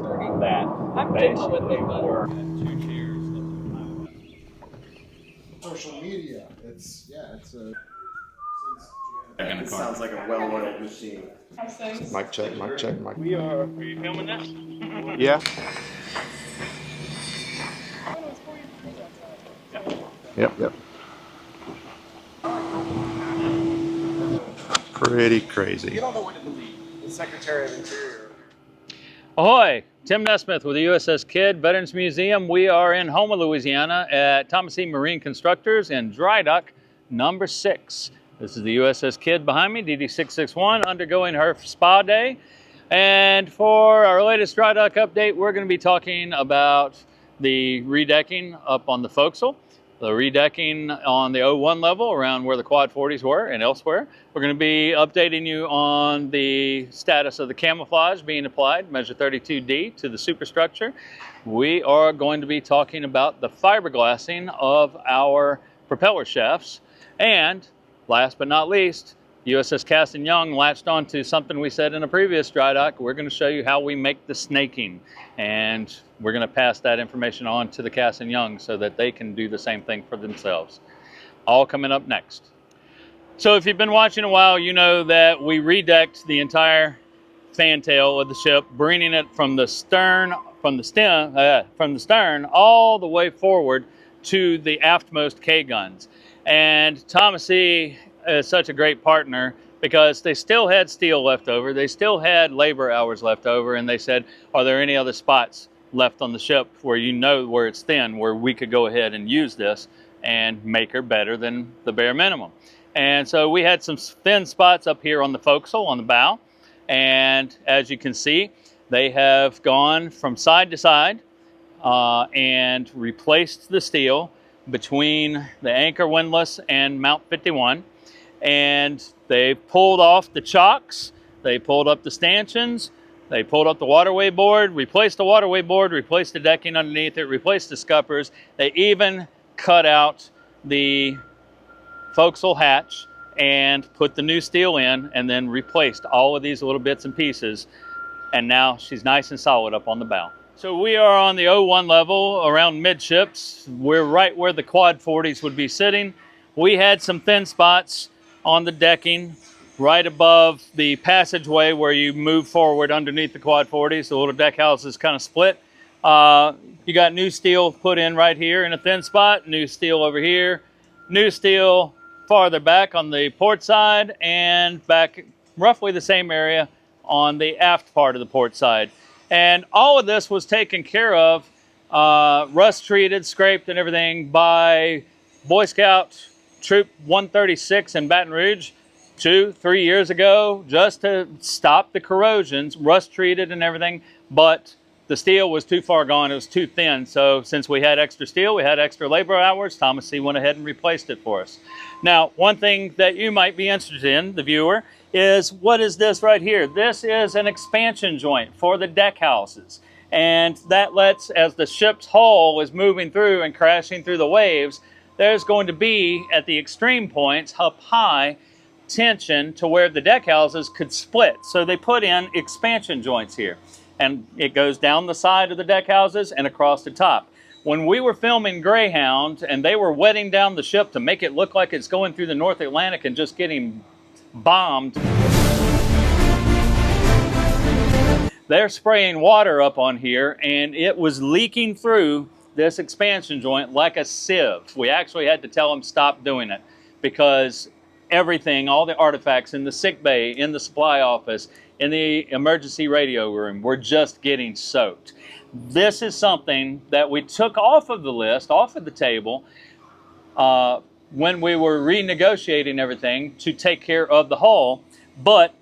skirting that. I'm getting with it, but two chairs. Social media. It's a. It sounds like a well-oiled machine. Mic check, mic check, mic. Are you filming this? Yeah. Yep. Pretty crazy. You don't know what to believe. The Secretary of Interior. Ahoy! Tim NesSmith with the USS KIDD Veterans Museum. We are in Houma, Louisiana at Thomas E. Marine Constructors in Drydocked number 6. This is the USS KIDD behind me, DD661, undergoing her spa day. And for our latest dry dock update, we're going to be talking about the redecking up on the forecastle, the redecking on the 01 level around where the quad 40s were and elsewhere. We're going to be updating you on the status of the camouflage being applied, measure 32D, to the superstructure. We are going to be talking about the fiberglassing of our propeller shafts. And last but not least, USS Cass and Young latched on to something we said in a previous dry dock. We're going to show you how we make the snaking, and we're going to pass that information on to the Cass and Young so that they can do the same thing for themselves. All coming up next. So if you've been watching a while, you know that we redecked the entire fantail of the ship, bringing it from the stern all the way forward to the aftmost K guns. And Thomas E. is such a great partner because they still had steel left over, they still had labor hours left over, and they said, are there any other spots left on the ship where you know where it's thin, where we could go ahead and use this and make her better than the bare minimum? And so we had some thin spots up here on the forecastle, on the bow, and as you can see, they have gone from side to side and replaced the steel between the anchor windlass and mount 51, and they pulled off the chocks, they pulled up the stanchions, they pulled up the waterway board, replaced the waterway board, replaced the decking underneath it, replaced the scuppers. They even cut out the forecastle hatch and put the new steel in, and then replaced all of these little bits and pieces, and now she's nice and solid up on the bow. So we are on the 01 level around midships. We're right where the quad 40s would be sitting. We had some thin spots on the decking right above the passageway where you move forward underneath the quad 40s. The little deck house is kind of split. You got new steel put in right here in a thin spot, new steel over here, new steel farther back on the port side, and back roughly the same area on the aft part of the port side. And all of this was taken care of, rust treated, scraped and everything by Boy Scout Troop 136 in Baton Rouge 2-3 years ago, just to stop the corrosions, rust treated and everything, but the steel was too far gone, it was too thin. So since we had extra steel, we had extra labor hours, Thomas C. went ahead and replaced it for us. Now, one thing that you might be interested in, the viewer, is what is this right here? This is an expansion joint for the deck houses. And that lets, as the ship's hull is moving through and crashing through the waves, there's going to be, at the extreme points, up high tension to where the deck houses could split. So they put in expansion joints here. And it goes down the side of the deck houses and across the top. When we were filming Greyhound and they were wetting down the ship to make it look like it's going through the North Atlantic and just getting bombed, they're spraying water up on here and it was leaking through this expansion joint like a sieve. We actually had to tell them stop doing it because everything, all the artifacts in the sick bay, in the supply office, in the emergency radio room, were just getting soaked. This is something that we took off of the list, off of the table, when we were renegotiating everything to take care of the hull. But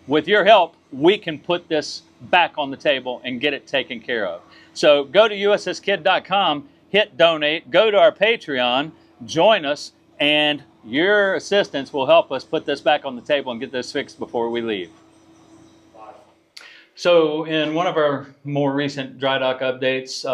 with your help, we can put this back on the table and get it taken care of. So go to USSKIDD.com, hit donate, go to our Patreon, join us, and your assistance will help us put this back on the table and get this fixed before we leave. So in one of our more recent dry dock updates,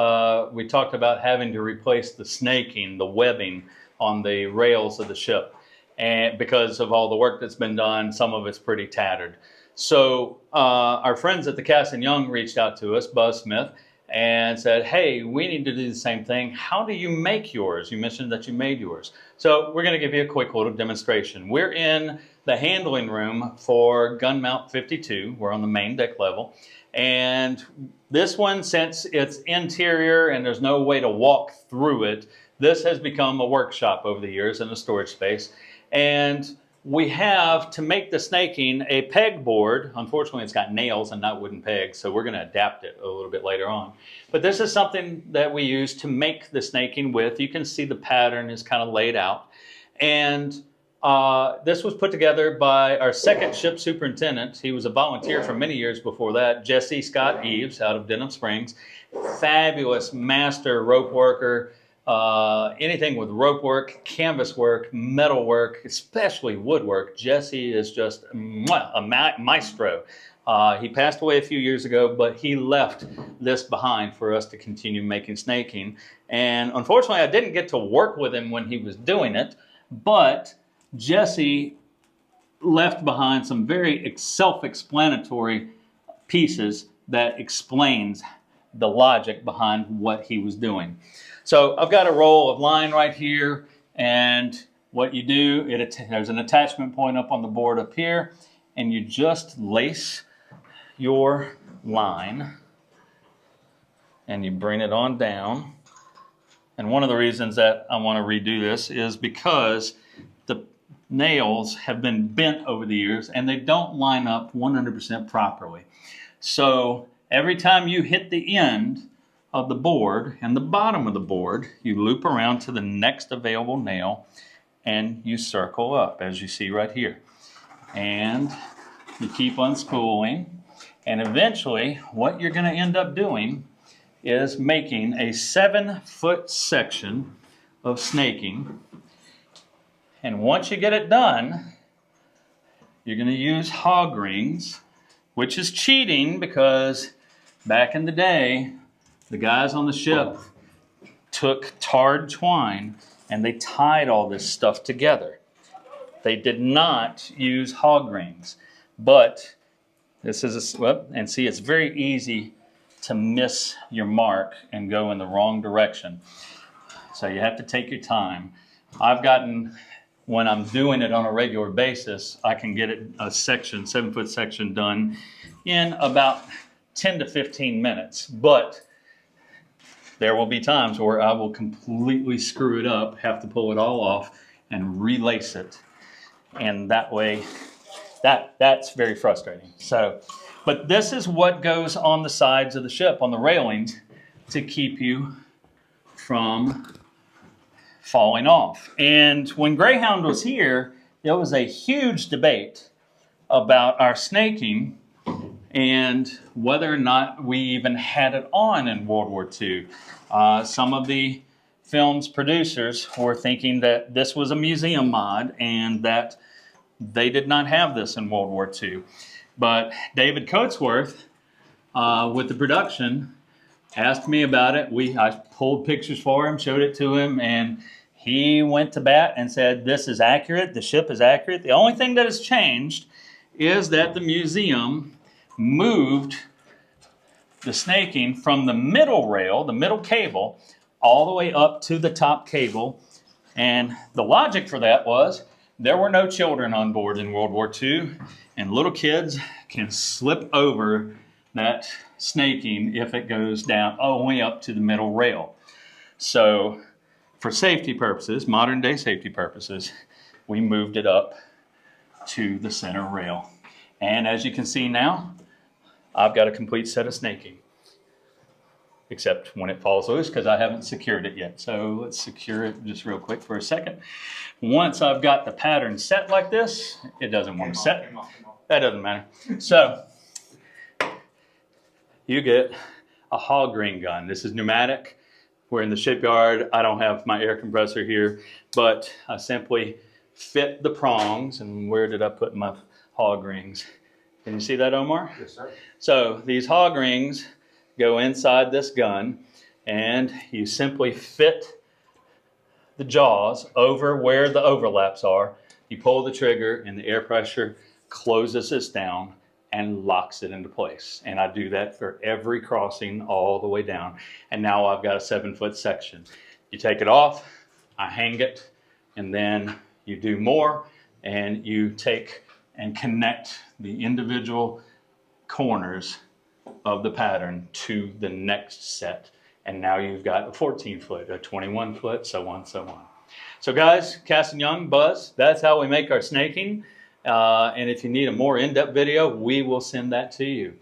we talked about having to replace the snaking, the webbing on the rails of the ship. And because of all the work that's been done, some of it's pretty tattered. So our friends at the Cass & Young reached out to us, Buzz Smith, and said, hey, we need to do the same thing. How do you make yours? You mentioned that you made yours. So we're going to give you a quick little demonstration. We're in the handling room for gun mount 52. We're on the main deck level. And this one, since it's interior and there's no way to walk through it, this has become a workshop over the years and a storage space. And we have, to make the snaking, a pegboard. Unfortunately, it's got nails and not wooden pegs, so we're going to adapt it a little bit later on. But this is something that we use to make the snaking with. You can see the pattern is kind of laid out. And this was put together by our second ship superintendent. He was a volunteer for many years before that, Jesse Scott Eves out of Denham Springs. Fabulous master rope worker. Anything with rope work, canvas work, metal work, especially woodwork. Jesse is just a maestro. He passed away a few years ago, but he left this behind for us to continue making snaking. And unfortunately, I didn't get to work with him when he was doing it, but Jesse left behind some very self-explanatory pieces that explains the logic behind what he was doing. So I've got a roll of line right here, and what you do, there's an attachment point up on the board up here, and you just lace your line, and you bring it on down. And one of the reasons that I want to redo this is because the nails have been bent over the years, and they don't line up 100% properly. So every time you hit the end of the board and the bottom of the board, you loop around to the next available nail and you circle up, as you see right here. And you keep unspooling, and eventually what you're going to end up doing is making a 7-foot section of snaking. And once you get it done, you're going to use hog rings, which is cheating because back in the day, the guys on the ship took tarred twine and they tied all this stuff together. They did not use hog rings, but this is and see, it's very easy to miss your mark and go in the wrong direction. So you have to take your time. I've gotten, when I'm doing it on a regular basis, I can get it a section, 7-foot section done in about 10 to 15 minutes, but there will be times where I will completely screw it up, have to pull it all off and relace it. And that way, that's very frustrating. So, but this is what goes on the sides of the ship, on the railings, to keep you from falling off. And when Greyhound was here, there was a huge debate about our snaking and whether or not we even had it on in World War II. Some of the film's producers were thinking that this was a museum mod and that they did not have this in World War II. But David Coatsworth, with the production, asked me about it. I pulled pictures for him, showed it to him, and he went to bat and said, this is accurate, the ship is accurate. The only thing that has changed is that the museum moved the snaking from the middle rail, the middle cable, all the way up to the top cable. And the logic for that was there were no children on board in World War II, and little kids can slip over that snaking if it goes down all the way up to the middle rail. So for safety purposes, modern day safety purposes, we moved it up to the center rail. And as you can see now, I've got a complete set of snaking, except when it falls loose because I haven't secured it yet. So let's secure it just real quick for a second. Once I've got the pattern set like this, it doesn't want to set. That doesn't matter. So you get a hog ring gun. This is pneumatic. We're in the shipyard. I don't have my air compressor here, but I simply fit the prongs. And where did I put my hog rings? Can you see that, Omar? Yes, sir. So these hog rings go inside this gun, and you simply fit the jaws over where the overlaps are. You pull the trigger, and the air pressure closes this down, and locks it into place. And I do that for every crossing all the way down. And now I've got a 7-foot section. You take it off, I hang it, and then you do more, and you take and connect the individual corners of the pattern to the next set. And now you've got a 14-foot, a 21-foot, so on, so on. So guys, Cass and Young, Buzz, that's how we make our snaking. And if you need a more in-depth video, we will send that to you.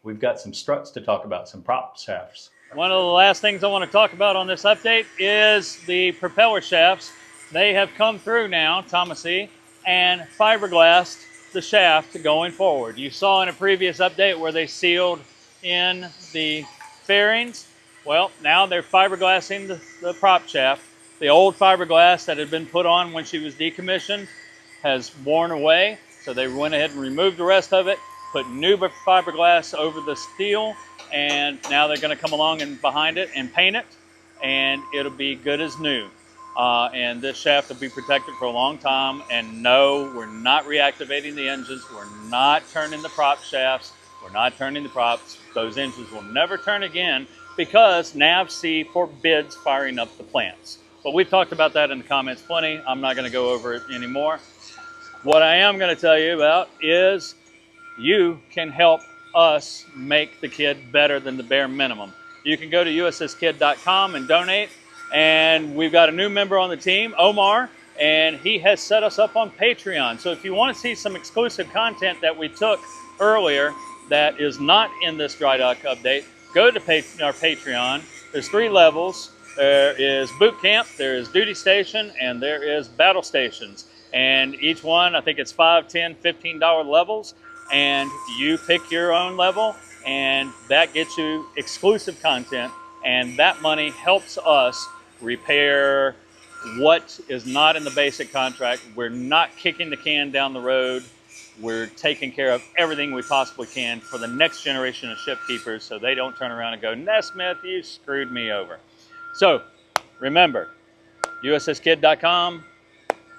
We've got some struts to talk about, some prop shafts. One of the last things I want to talk about on this update is the propeller shafts. They have come through now, Thomas E., and fiberglassed the shaft going forward. You saw in a previous update where they sealed in the fairings. Well, now they're fiberglassing the prop shaft. The old fiberglass that had been put on when she was decommissioned has worn away, so they went ahead and removed the rest of it, put new fiberglass over the steel, and now they're going to come along and behind it and paint it, and it'll be good as new. And this shaft will be protected for a long time. And no, we're not reactivating the engines. We're not turning the prop shafts. We're not turning the props. Those engines will never turn again because NAVC forbids firing up the plants. But we've talked about that in the comments plenty. I'm not going to go over it anymore. What I am going to tell you about is you can help us make the KIDD better than the bare minimum. You can go to USSKIDD.com and donate. And we've got a new member on the team, Omar, and he has set us up on Patreon. So if you want to see some exclusive content that we took earlier that is not in this Drydocked update, go to our Patreon. There's 3 levels. There is boot camp, there is duty station, and there is battle stations. And each one, I think it's $5, $10, $15 levels, and you pick your own level, and that gets you exclusive content, and that money helps us repair what is not in the basic contract. We're not kicking the can down the road. We're taking care of everything we possibly can for the next generation of ship keepers so they don't turn around and go, NesSmith, you screwed me over. So remember, USSKIDD.com,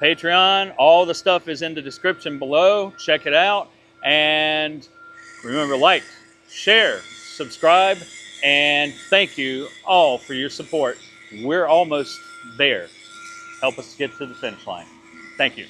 Patreon, all the stuff is in the description below. Check it out. And remember, like, share, subscribe, and thank you all for your support. We're almost there. Help us get to the finish line. Thank you.